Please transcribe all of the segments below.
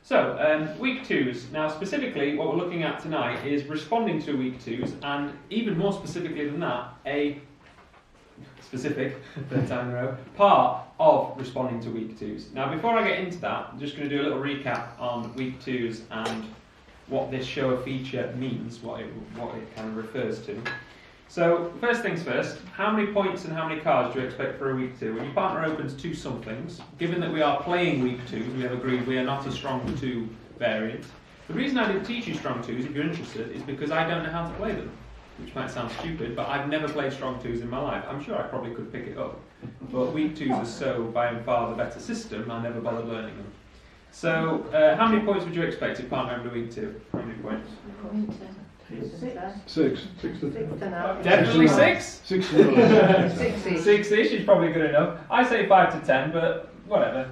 So, week twos. Now, specifically, what we're looking at tonight is responding to week twos, and even more specifically than that, a specific, third time in a row, part of responding to week twos. Now, before I get into that, I'm just going to do a little recap on week twos and what this show a feature means, what it kind of refers to. So, first things first, how many points and how many cards do you expect for a week two? When your partner opens two somethings, given that we are playing week twos, we have agreed we are not a strong two variant. The reason I didn't teach you strong twos, if you're interested, is because I don't know how to play them, which might sound stupid, but I've never played strong twos in my life. I'm sure I probably could pick it up, but week twos are so by far the better system, I never bothered learning them. So, how many points would you expect if partner over week two? How many points? Six. Definitely six? Six-ish is probably good enough. I say 5 to 10, but whatever.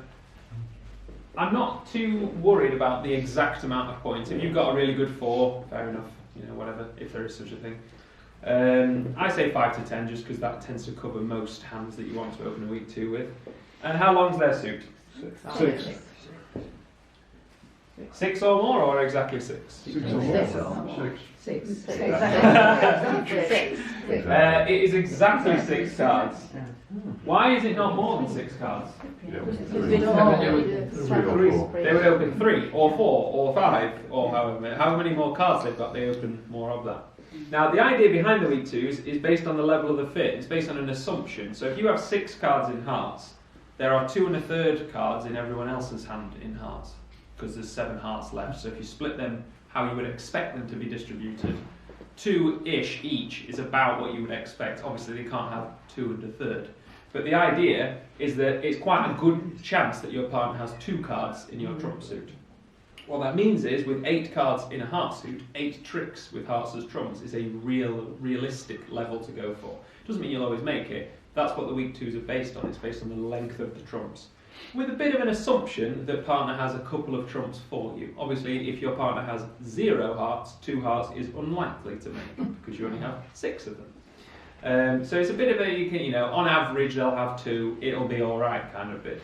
I'm not too worried about the exact amount of points. If you've got a really good 4, fair enough, whatever, if there is such a thing. I say 5 to 10 just because that tends to cover most hands that you want to open a week two with. And how long's their suit? 6. 6 or more, or exactly 6? 6 or more. 6. It is exactly 6 cards. Why is it not more than 6 cards? They would open 3 or 4 or 5 or however many more cards they've got, they open more of that. Now, the idea behind the week twos is based on the level of the fit. It's based on an assumption. So if you have 6 cards in hearts, there are 2 1/3 cards in everyone else's hand in hearts, because there's 7 hearts left. So if you split them how you would expect them to be distributed, 2-ish each is about what you would expect. Obviously, they can't have 2 1/3. But the idea is that it's quite a good chance that your partner has 2 cards in your trump suit. What that means is, with 8 cards in a heart suit, 8 tricks with hearts as trumps is a realistic level to go for. Doesn't mean you'll always make it. That's what the week twos are based on. It's based on the length of the trumps, with a bit of an assumption that partner has a couple of trumps for you. Obviously, if your partner has 0 hearts, 2 hearts is unlikely to make, because you only have 6 of them. So it's a bit of a, on average they'll have 2, it'll be alright kind of bit.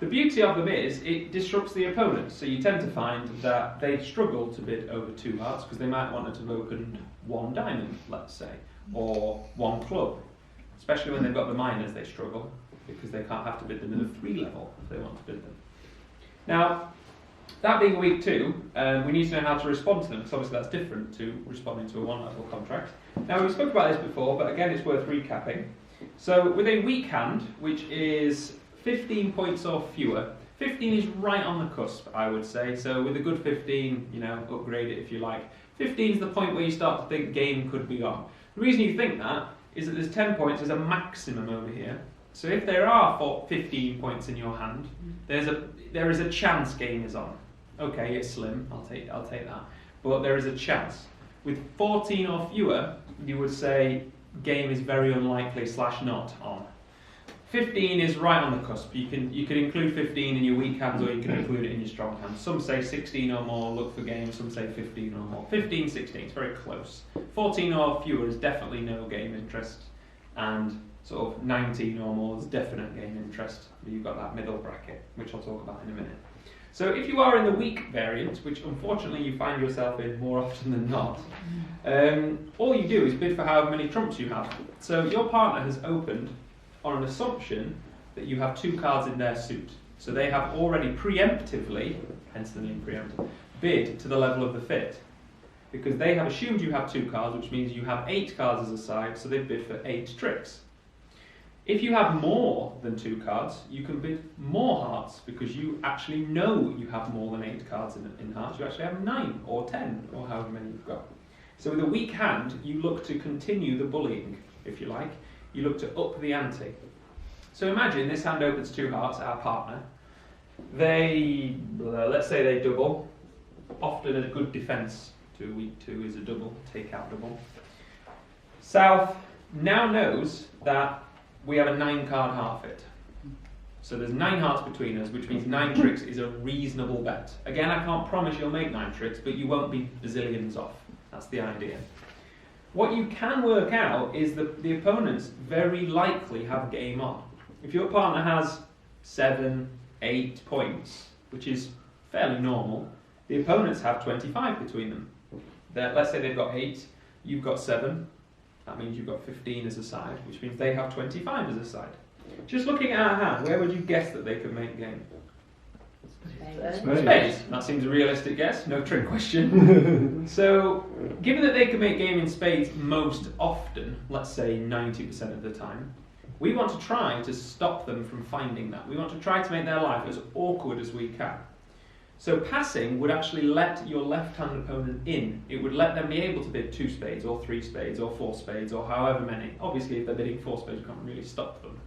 The beauty of them is, it disrupts the opponent, so you tend to find that they struggle to bid over 2 hearts, because they might want to have opened 1 diamond, let's say, or 1 club. Especially when they've got the minors, they struggle, because they can't have to bid them in the 3 level if they want to bid them. Now, that being week 2, we need to know how to respond to them, because obviously that's different to responding to a 1 level contract. Now, we spoke about this before, but again it's worth recapping. So with a weak hand, which is 15 points or fewer, 15 is right on the cusp, I would say. So with a good 15, upgrade it if you like. 15 is the point where you start to think game could be on. The reason you think that is that there's 10 points, there's a maximum over here. So if there are 15 points in your hand, there is a chance game is on. Okay, it's slim, I'll take that. But there is a chance. With 14 or fewer, you would say game is very unlikely / not on. 15 is right on the cusp. You could include 15 in your weak hands, or you can include it in your strong hands. Some say 16 or more, look for game. Some say 15 or more. 15, 16, it's very close. 14 or fewer is definitely no game interest, and sort of 19 or more is definite game interest. You've got that middle bracket, which I'll talk about in a minute. So if you are in the weak variant, which unfortunately you find yourself in more often than not, all you do is bid for however many trumps you have. So your partner has opened on an assumption that you have 2 cards in their suit. So they have already preemptively, hence the name preempt, bid to the level of the fit. Because they have assumed you have 2 cards, which means you have 8 cards as a side, so they've bid for 8 tricks. If you have more than 2 cards, you can bid more hearts, because you actually know you have more than 8 cards in hearts. You actually have 9 or 10, or however many you've got. So with a weak hand, you look to continue the bullying, if you like. You look to up the ante. So imagine this hand opens 2 hearts, our partner. Let's say they double. Often a good defence to a weak 2 is a double, take out double. South now knows that we have a 9-card heart fit. So there's 9 hearts between us, which means 9 tricks is a reasonable bet. Again, I can't promise you'll make 9 tricks, but you won't be bazillions off. That's the idea. What you can work out is that the opponents very likely have game on. If your partner has 7, 8 points, which is fairly normal. The opponents have 25 between them. Let's say they've got 8, you've got 7. That means you've got 15 as a side, which means they have 25 as a side. Just looking at our hand, where would you guess that they could make game? Spades. That seems a realistic guess, no trick question. So, given that they can make game in spades most often, let's say 90% of the time, we want to try to stop them from finding that. We want to try to make their life as awkward as we can. So passing would actually let your left-hand opponent in. It would let them be able to bid 2 spades, or 3 spades, or 4 spades, or however many. Obviously, if they're bidding 4 spades, you can't really stop them.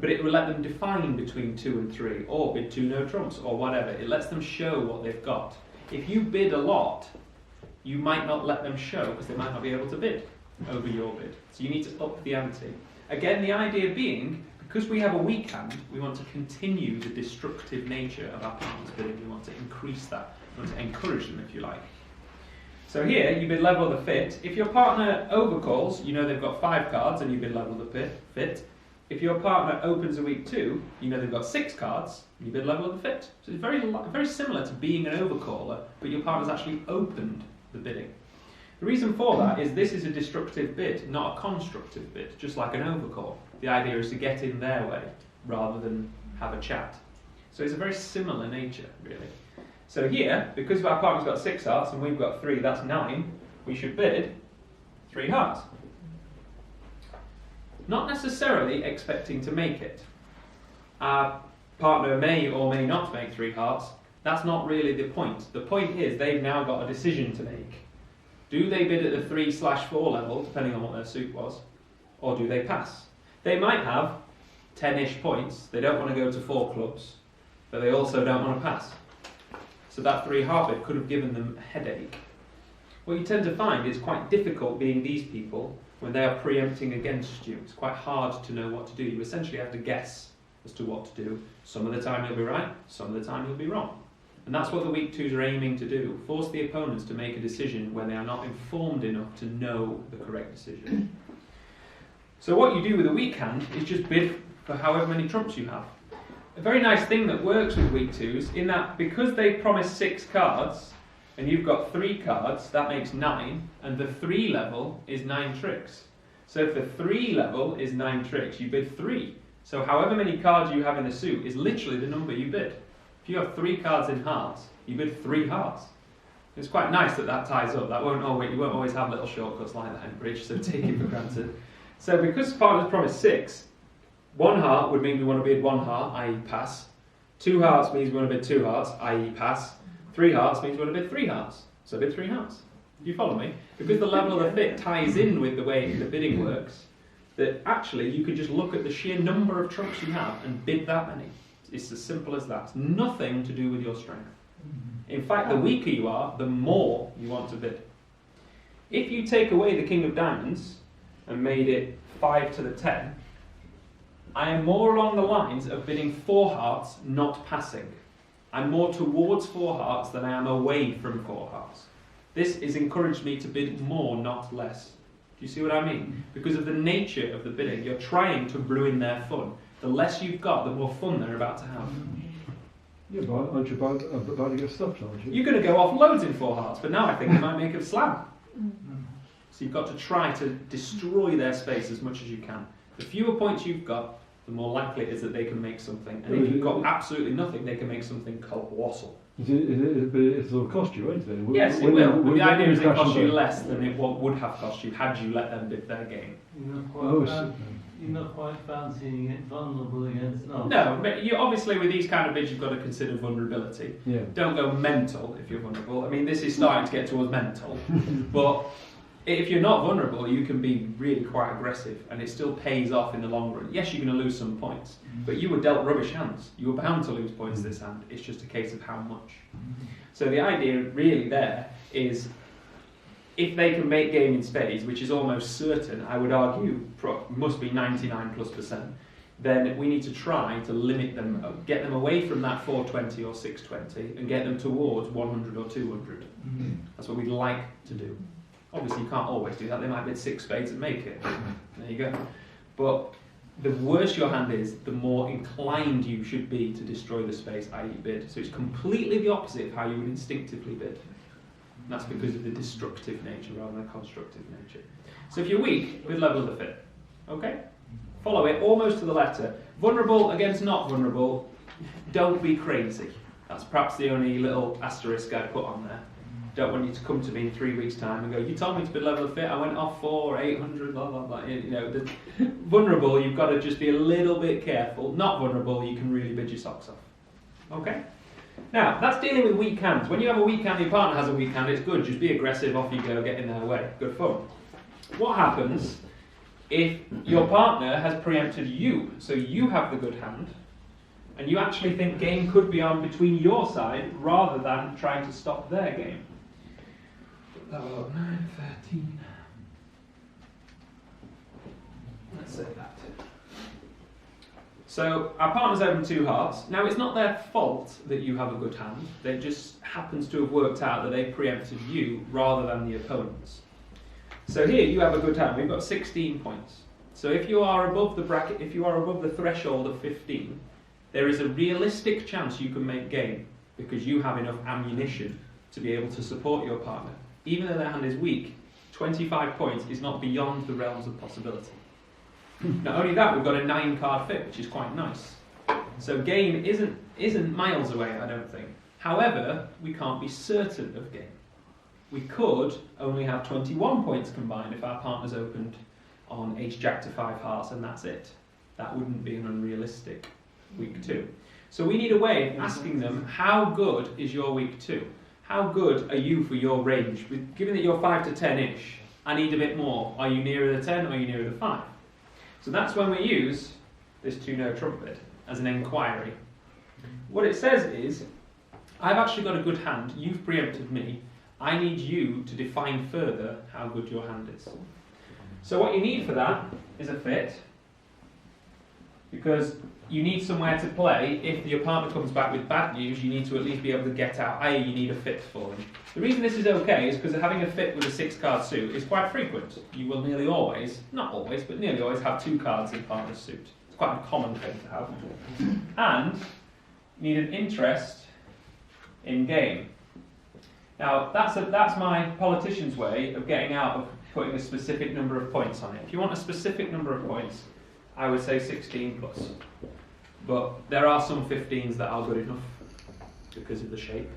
But it would let them define between 2 and 3, or bid 2 no trumps, or whatever. It lets them show what they've got. If you bid a lot, you might not let them show, because they might not be able to bid over your bid. So you need to up the ante. Again, the idea being, because we have a weak hand, we want to continue the destructive nature of our partner's bidding. We want to increase that. We want to encourage them, if you like. So here, you bid level of the fit. If your partner overcalls, you know they've got 5 cards, and you bid level of the fit. If your partner opens a weak 2, you know they've got 6 cards, and you bid level of the fit. So it's very similar to being an overcaller, but your partner's actually opened the bidding. The reason for that is this is a destructive bid, not a constructive bid, just like an overcall. The idea is to get in their way rather than have a chat. So it's a very similar nature, really. So here, because our partner's got 6 hearts and we've got 3, that's 9, we should bid 3 hearts. Not necessarily expecting to make it. Our partner may or may not make 3 hearts. That's not really the point. The point is they've now got a decision to make. Do they bid at the 3/4 level, depending on what their suit was, or do they pass? They might have 10-ish points. They don't want to go to 4 clubs, but they also don't want to pass. So that 3 heart bid could have given them a headache. What you tend to find is quite difficult being these people when they are preempting against you. It's quite hard to know what to do. You essentially have to guess as to what to do. Some of the time you'll be right, some of the time you'll be wrong. And that's what the weak 2s are aiming to do. Force the opponents to make a decision when they are not informed enough to know the correct decision. So what you do with a weak hand is just bid for however many trumps you have. A very nice thing that works with weak 2s, in that because they promise 6 cards, and you've got 3 cards, that makes 9, and the 3 level is 9 tricks. So if the 3 level is 9 tricks, you bid 3. So however many cards you have in the suit is literally the number you bid. If you have 3 cards in hearts, you bid 3 hearts. It's quite nice that ties up. You won't always have little shortcuts like that in bridge, so take it for granted. So because partners promise 6, 1 heart would mean we want to bid 1 heart, i.e. pass. 2 hearts means we want to bid 2 hearts, i.e. pass. 3 hearts means we want to bid 3 hearts, so bid 3 hearts. Do you follow me? Because the level of the fit ties in with the way the bidding works, that actually you could just look at the sheer number of trumps you have and bid that many. It's as simple as that. It's nothing to do with your strength. In fact, the weaker you are, the more you want to bid. If you take away the king of diamonds and made it 5 to the 10, I am more along the lines of bidding 4 hearts, not passing. I'm more towards 4 hearts than I am away from 4 hearts. This has encouraged me to bid more, not less. Do you see what I mean? Because of the nature of the bidding, you're trying to ruin their fun. The less you've got, the more fun they're about to have. Yeah, but aren't you about to get stuffed, aren't you? You're going to go off loads in 4 hearts, but now I think you might make a slam. So you've got to try to destroy their space as much as you can. The fewer points you've got, the more likely it is that they can make something. And if you've got absolutely nothing, they can make something colossal. It'll cost you, won't it? Yes, it will. But the idea is it costs you less than what would have cost you had you let them bid their game. You're not quite fancying it vulnerable against us. No, but you obviously with these kind of bids you've got to consider vulnerability. Yeah. Don't go mental if you're vulnerable. I mean, this is starting to get towards mental. But if you're not vulnerable, you can be really quite aggressive and it still pays off in the long run. Yes, you're going to lose some points, but you were dealt rubbish hands. You were bound to lose points this hand. It's just a case of how much. So the idea really there is if they can make game in spades, which is almost certain, I would argue must be 99+%, then we need to try to limit them, get them away from that 420 or 620 and get them towards 100 or 200. That's what we'd like to do. Obviously you can't always do that, they might bid 6 spades and make it. There you go. But the worse your hand is, the more inclined you should be to destroy the space, i.e. bid. So it's completely the opposite of how you would instinctively bid. And that's because of the destructive nature rather than the constructive nature. So if you're weak, with level of the fit. Okay? Follow it almost to the letter. Vulnerable against not vulnerable, don't be crazy. That's perhaps the only little asterisk I put on there. Don't want you to come to me in 3 weeks' time and go, you told me to be level of fit, I went off 4, 800, blah, blah, blah. You know, vulnerable, you've got to just be a little bit careful. Not vulnerable, you can really bid your socks off. Okay? Now, that's dealing with weak hands. When you have a weak hand, your partner has a weak hand, it's good. Just be aggressive, off you go, get in their way. Good fun. What happens if your partner has preempted you? So you have the good hand, and you actually think game could be on between your side rather than trying to stop their game. Oh, 9, 13. Let's say that. So our partner's opened 2 hearts. Now it's not their fault that you have a good hand. They just happens to have worked out that they preempted you rather than the opponents. So here you have a good hand. We've got 16 points. So if you are above the bracket, if you are above the threshold of 15, there is a realistic chance you can make game because you have enough ammunition to be able to support your partner. Even though their hand is weak, 25 points is not beyond the realms of possibility. Not only that, we've got a 9-card fit, which is quite nice. So game isn't miles away, I don't think. However, we can't be certain of game. We could only have 21 points combined if our partner's opened on H-Jack to 5 hearts, and that's it. That wouldn't be an unrealistic week 2. So we need a way of asking them, how good is your week 2? How good are you for your range? Given that you're 5 to 10-ish, I need a bit more. Are you nearer the 10 or are you nearer the 5? So that's when we use this 2-no trump bid as an enquiry. What it says is, I've actually got a good hand, you've preempted me, I need you to define further how good your hand is. So what you need for that is a fit, because you need somewhere to play. If your partner comes back with bad news, you need to at least be able to get out, i.e. you need a fit for them. The reason this is okay is because having a fit with a 6-card suit is quite frequent. You will nearly always, not always, but nearly always have 2 cards in partner's suit. It's quite a common thing to have. And you need an interest in game. Now, that's my politician's way of getting out of putting a specific number of points on it. If you want a specific number of points, I would say 16 plus. But there are some 15s that are good enough because of the shape.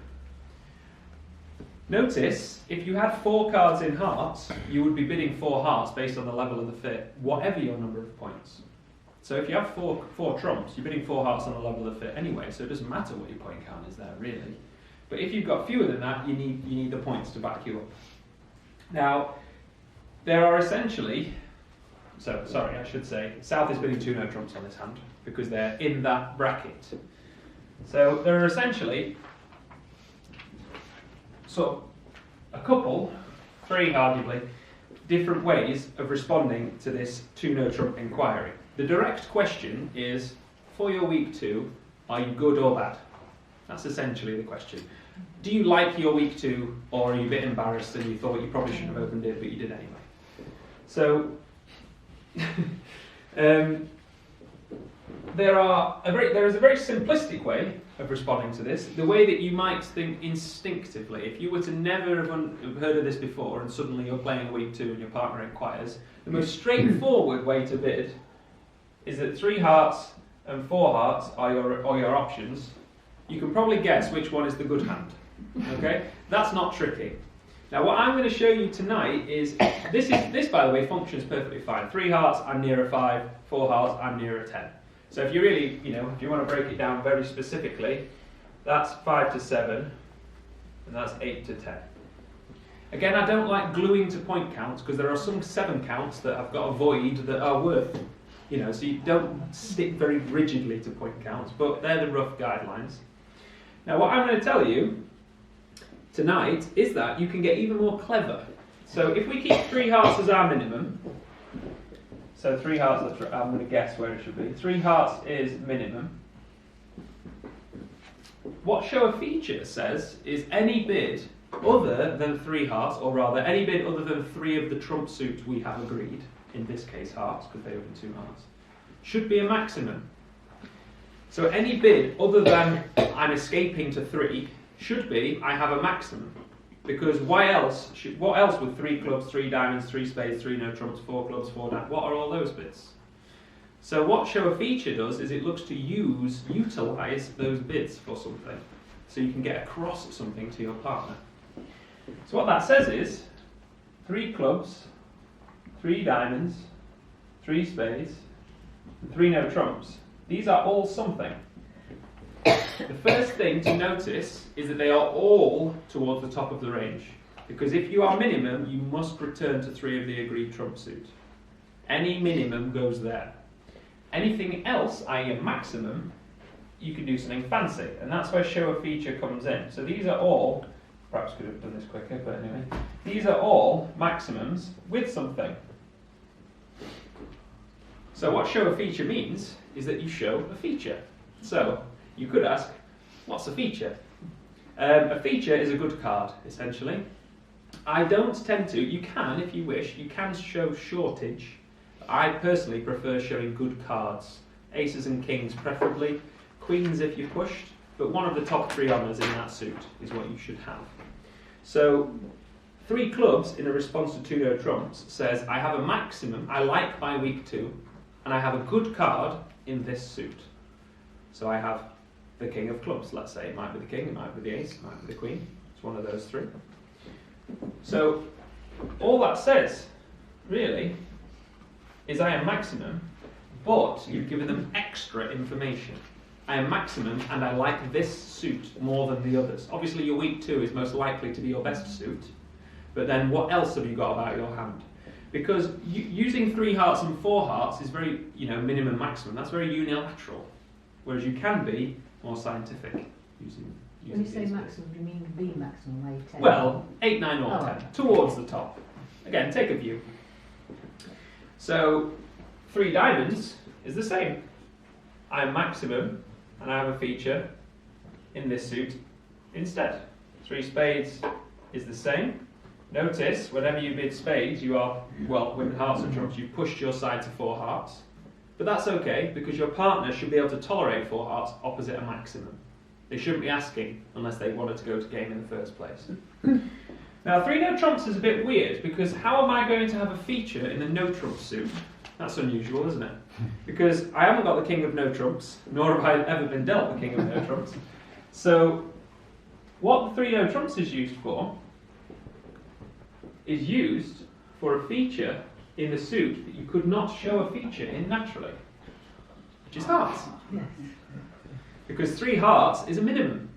Notice, if you had 4 cards in hearts, you would be bidding 4 hearts based on the level of the fit, whatever your number of points. So if you have four trumps, you're bidding 4 hearts on the level of the fit anyway, so it doesn't matter what your point count is there, really. But if you've got fewer than that, you need the points to back you up. Now, there are essentially... So, sorry, I should say, South is bidding 2 no trumps on this hand because they're in that bracket. So there are essentially sort of a couple, 3 arguably, different ways of responding to this 2 no trump inquiry. The direct question is, for your week 2, are you good or bad? That's essentially the question. Do you like your week 2, or are you a bit embarrassed and you thought you probably shouldn't have opened it, but you did anyway? So, there is a very simplistic way of responding to this. The way that you might think instinctively, if you were to never have heard of this before and suddenly you're playing week 2 and your partner inquires, the most straightforward way to bid is that 3 hearts and 4 hearts are your options. You can probably guess which one is the good hand. Okay? That's not tricky. Now what I'm going to show you tonight is, this by the way functions perfectly fine. 3 hearts, I'm near a 5, 4 hearts, I'm near a 10. So if you really, if you want to break it down very specifically, that's 5 to 7, and that's 8 to 10. Again, I don't like gluing to point counts, because there are some 7 counts that have got a void that are worth, so you don't stick very rigidly to point counts, but they're the rough guidelines. Now what I'm going to tell you tonight is that you can get even more clever. So if we keep 3 hearts as our minimum, so 3 hearts, I'm going to guess where it should be. 3 hearts is minimum. What show of feature says is any bid other than 3 hearts, or rather any bid other than 3 of the trump suits we have agreed, in this case hearts, because they open 2 hearts, should be a maximum. So any bid other than I'm escaping to 3 should be I have a maximum. Because what else would 3 clubs, 3 diamonds, 3 spades, 3 no trumps, 4 clubs, 4 diamonds, what are all those bids? So what show a feature does is it looks to utilise those bids for something. So you can get across something to your partner. So what that says is 3 clubs, 3 diamonds, 3 spades, and 3 no trumps. These are all something. The first thing to notice is that they are all towards the top of the range. Because if you are minimum, you must return to 3 of the agreed trump suit. Any minimum goes there. Anything else, i.e. a maximum, you can do something fancy. And that's where show a feature comes in. So these are all, perhaps could have done this quicker, but anyway. These are all maximums with something. So what show a feature means is that you show a feature. So you could ask, what's a feature? A feature is a good card, essentially. I don't tend to, you can if you wish, you can show shortage. I personally prefer showing good cards. Aces and kings preferably, queens if you're pushed, but one of the top 3 honours in that suit is what you should have. So 3 clubs in a response to 2 no trumps says I have a maximum, I like my week 2, and I have a good card in this suit. So I have the king of clubs, let's say. It might be the king, it might be the ace, it might be the queen. It's one of those 3. So all that says, really, is I am maximum, but you've given them extra information. I am maximum and I like this suit more than the others. Obviously your week 2 is most likely to be your best suit, but then what else have you got about your hand? Because using 3 hearts and 4 hearts is very, minimum maximum. That's very unilateral. Whereas you can be more scientific using When you say these maximum, do you mean the maximum, a 10? Well, 8, 9 or Oh. 10, towards the top. Again, take a view. So 3 diamonds is the same. I am maximum and I have a feature in this suit instead. 3 spades is the same. Notice, whenever you bid spades, you are, with hearts and trumps, you've pushed your side to 4 hearts. But that's okay, because your partner should be able to tolerate 4 hearts opposite a maximum. They shouldn't be asking unless they wanted to go to game in the first place. Now, 3 no trumps is a bit weird, because how am I going to have a feature in a no trump suit? That's unusual, isn't it? Because I haven't got the king of no trumps, nor have I ever been dealt the king of no trumps. So, what the 3 no trumps is used for a feature in the suit that you could not show a feature in naturally, which is hearts. Yes. Because 3 hearts is a minimum.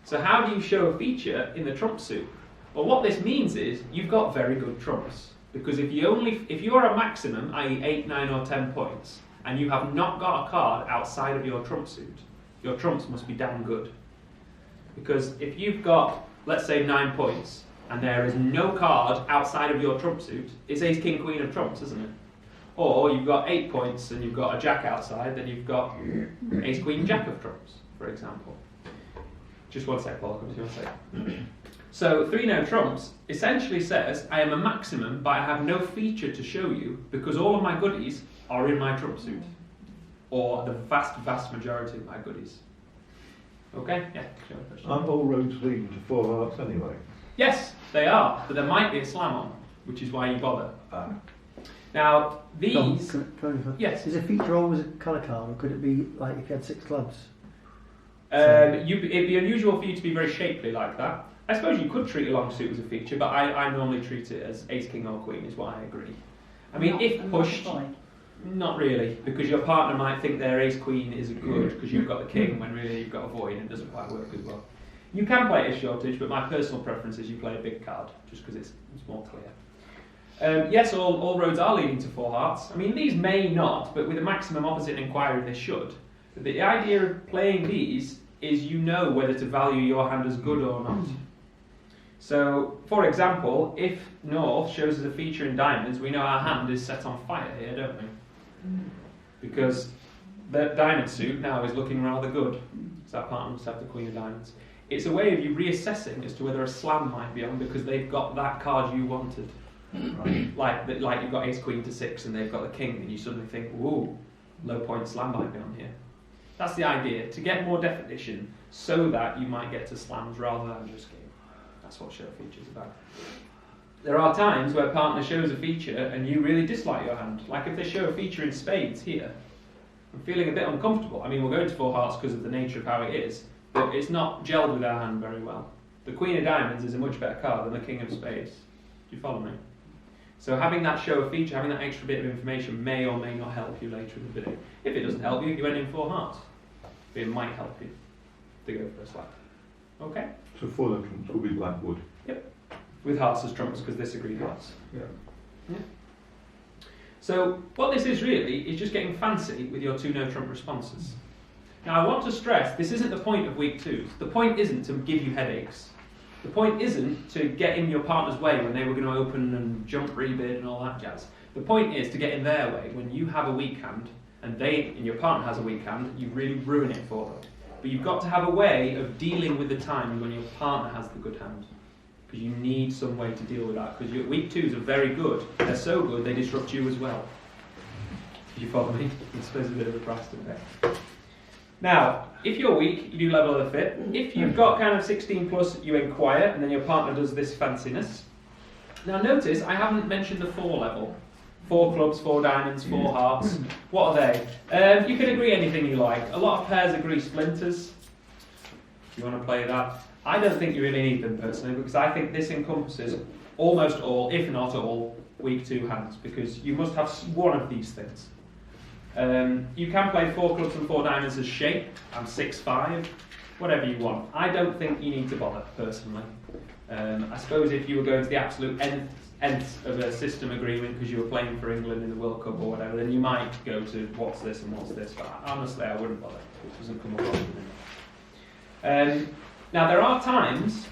So how do you show a feature in the trump suit? Well, what this means is you've got very good trumps. Because if you're a maximum, i.e. 8, 9 or 10 points, and you have not got a card outside of your trump suit, your trumps must be damn good. Because if you've got, let's say, 9 points, and there is no card outside of your trump suit, it's ace, king, queen of trumps, isn't it? Or you've got 8 points and you've got a jack outside, then you've got ace, queen, jack of trumps, for example. Just one sec, Paul, I'll come to you in a sec. So 3 no trumps essentially says I am a maximum, but I have no feature to show you because all of my goodies are in my trump suit, or the vast majority of my goodies. Okay? Yeah. Aren't all roads leading to 4 hearts anyway? Yes, they are, but there might be a slam on, which is why you bother. Now these. Yes. Is a feature always a colour card, or could it be like if you had 6 clubs? It'd be unusual for you to be very shapely like that. I suppose you could treat a long suit as a feature, but I normally treat it as ace, king or queen is what I agree. I mean, if pushed, not really, because your partner might think their ace, queen is good because you've got the king when really you've got a void and it doesn't quite work as well. You can play it as shortage, but my personal preference is you play a big card, just because it's more clear. Yes, all roads are leading to 4 hearts. I mean, these may not, but with a maximum opposite enquiry they should. But the idea of playing these is you know whether to value your hand as good or not. So, for example, if North shows us a feature in diamonds, we know our hand is set on fire here, don't we? Because the diamond suit now is looking rather good. So our partner must have the queen of diamonds. It's a way of you reassessing as to whether a slam might be on because they've got that card you wanted. Right? Like you've got ace, queen to 6 and they've got the king and you suddenly think, whoa, low point slam might be on here. That's the idea, to get more definition so that you might get to slams rather than just game. That's what show feature is about. There are times where partner shows a feature and you really dislike your hand. Like if they show a feature in spades here, I'm feeling a bit uncomfortable. I mean, we'll go into four hearts because of the nature of how it is, but it's not gelled with our hand very well. The Queen of Diamonds is a much better card than the King of Spades. Do you follow me? So having that show a feature, having that extra bit of information may or may not help you later in the video. If it doesn't help you, you end in four hearts. But it might help you to go for a slap. Okay? So 4 low trumps will be Blackwood. Yep. With hearts as trumps because this agreed hearts. Yeah. So what this is really is just getting fancy with your 2 no trump responses. Now I want to stress, this isn't the point of week 2. The point isn't to give you headaches. The point isn't to get in your partner's way when they were going to open and jump rebid and all that jazz. The point is to get in their way when you have a weak hand and your partner has a week hand, you really ruin it for them. But you've got to have a way of dealing with the time when your partner has the good hand. Because you need some way to deal with that. Because your week 2s are very good. They're so good they disrupt you as well. Do you follow me? I suppose a bit of a price to pay. Now, if you're weak, you do level of the fit. If you've got kind of 16 plus, you inquire, and then your partner does this fanciness. Now notice, I haven't mentioned the 4 level. 4 clubs, 4 diamonds, 4 hearts. What are they? You can agree anything you like. A lot of pairs agree splinters. If you want to play that. I don't think you really need them personally, because I think this encompasses almost all, if not all, week 2 hands, because you must have one of these things. You can play 4 clubs and 4 diamonds as shape. I'm 6'5", whatever you want. I don't think you need to bother, personally. I suppose if you were going to the absolute nth of a system agreement because you were playing for England in the World Cup or whatever, then you might go to what's this and what's this, but honestly I wouldn't bother. It doesn't come across with me. Now there are times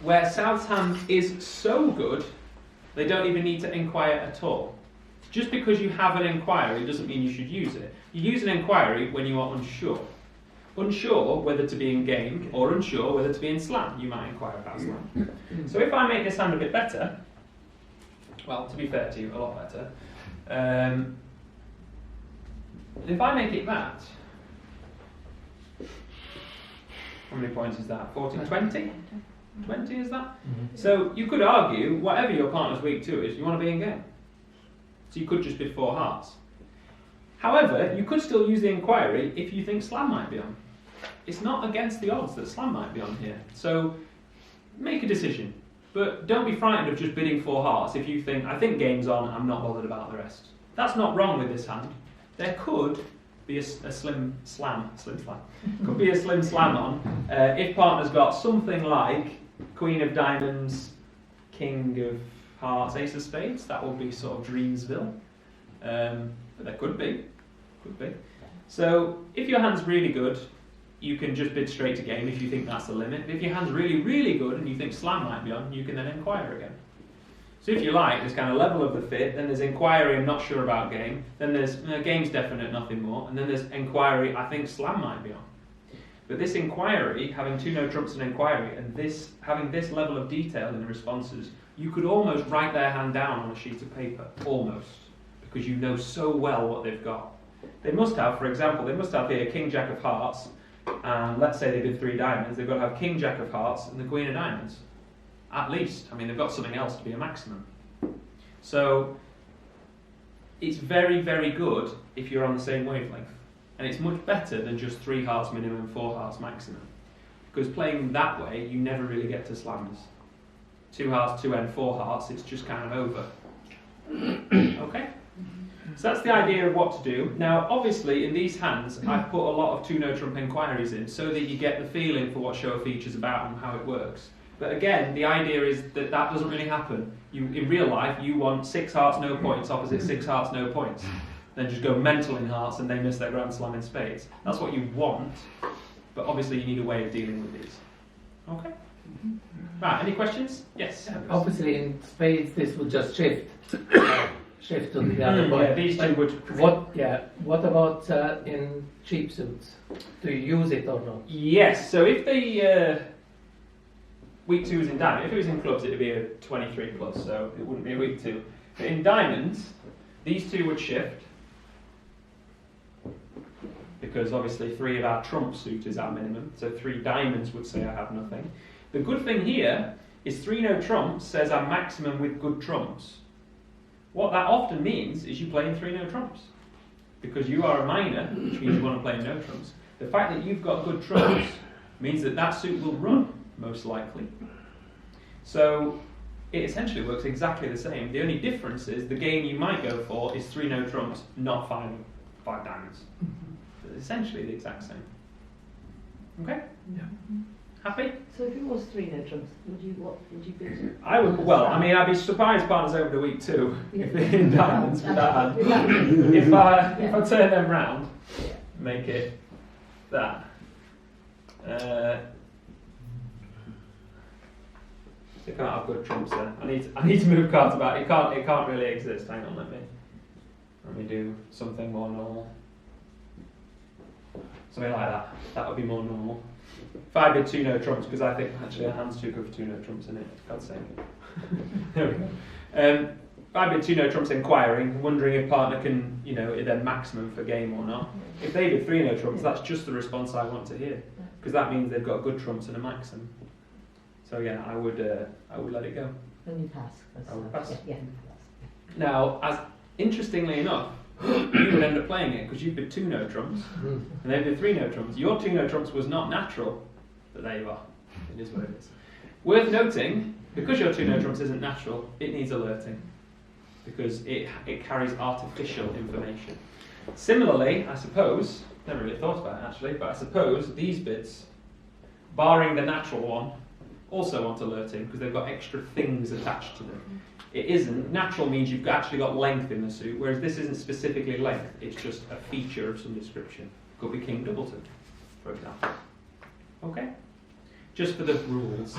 where South's hand is so good they don't even need to inquire at all. Just because you have an inquiry doesn't mean you should use it. You use an inquiry when you are unsure. Unsure whether to be in game or unsure whether to be in slam. You might inquire about slam. So if I make this hand a bit better, well, to be fair to you, a lot better. If I make it that, how many points is that? 40, 20? 20 is that? So you could argue, whatever your partner's weak 2 is, you want to be in game. So you could just bid 4 hearts. However, you could still use the inquiry if you think slam might be on. It's not against the odds that slam might be on here. So make a decision. But don't be frightened of just bidding 4 hearts if you think, I think game's on, I'm not bothered about the rest. That's not wrong with this hand. There could be a slim slam. Could be a slim slam on if partner's got something like Queen of Diamonds, King of Hearts, Ace of Spades. That would be sort of Dreamsville. But there could be. So if your hand's really good, you can just bid straight to game if you think that's the limit. If your hand's really, really good and you think slam might be on, you can then inquire again. So if you like, there's kind of level of the fit, then there's inquiry, I'm not sure about game, then there's game's definite, nothing more, and then there's inquiry, I think slam might be on. But this inquiry, having 2 no trumps and inquiry, and having this level of detail in the responses, you could almost write their hand down on a sheet of paper, almost, because you know so well what they've got. They must have, for example, here King Jack of Hearts, and let's say they bid 3 diamonds, they've got to have King Jack of Hearts and the Queen of Diamonds. At least. I mean, they've got something else to be a maximum. So it's very, very good if you're on the same wavelength. And it's much better than just 3 hearts minimum, 4 hearts maximum. Because playing that way, you never really get to slams. 2 hearts, 2 and 4 hearts, it's just kind of over. Okay? So that's the idea of what to do. Now, obviously, in these hands, I've put a lot of 2 no trump inquiries in so that you get the feeling for what show of features about and how it works. But again, the idea is that doesn't really happen. In real life, you want 6 hearts, no points, opposite 6 hearts, no points. Then just go mental in hearts and they miss their grand slam in spades. That's what you want, but obviously you need a way of dealing with these. Okay? Right, any questions? Yes? Obviously in spades this would just shift to the other point. Yeah, these 2 would... What about in cheap suits? Do you use it or not? Yes, so if the... week 2 is in diamond. If it was in clubs, it would be a 23 plus, so it wouldn't be a week 2. But in diamonds, these 2 would shift. because obviously 3 of our trump suit is our minimum, so 3 diamonds would say I have nothing. The good thing here is 3 no trumps says I'm maximum with good trumps. What that often means is you play in 3 no trumps, because you are a minor, which means you want to play in no trumps. The fact that you've got good trumps means that that suit will run, most likely. So it essentially works exactly the same. The only difference is the game you might go for is 3 no trumps, not 5 diamonds. So it's essentially the exact same. Okay? Yeah. Happy? So if it was 3 no trumps, what would you be? I would. Well, I mean, I'd be surprised partners over the week too if they're in diamonds with that hand. If I turn them round, make it that. They can't have good trumps then. I need to move cards about. It can't really exist. Hang on, let me do something more normal. Something like that. That would be more normal. If I did 2 no trumps, because I think actually a hand's too good for 2 no trumps in it. God's sake. There we go. If I did 2 no trumps inquiring, wondering if partner can, their maximum for game or not. If they did 3 no trumps, that's just the response I want to hear, because that means they've got good trumps and a maximum. So yeah, I would let it go. Then you pass. I would pass. Yeah. Now, as interestingly enough, you would end up playing it because you did 2 no trumps and they did 3 no trumps. Your 2 no trumps was not natural, but there you are. It is what it is. Worth noting, because your 2 no trumps isn't natural, it needs alerting because it carries artificial information. Similarly, I suppose, never really thought about it actually, but I suppose these bits, barring the natural one, also want alerting because they've got extra things attached to them. It isn't. Natural means you've actually got length in the suit, whereas this isn't specifically length, it's just a feature of some description. Could be King Doubleton, for example. Okay? Just for the rules.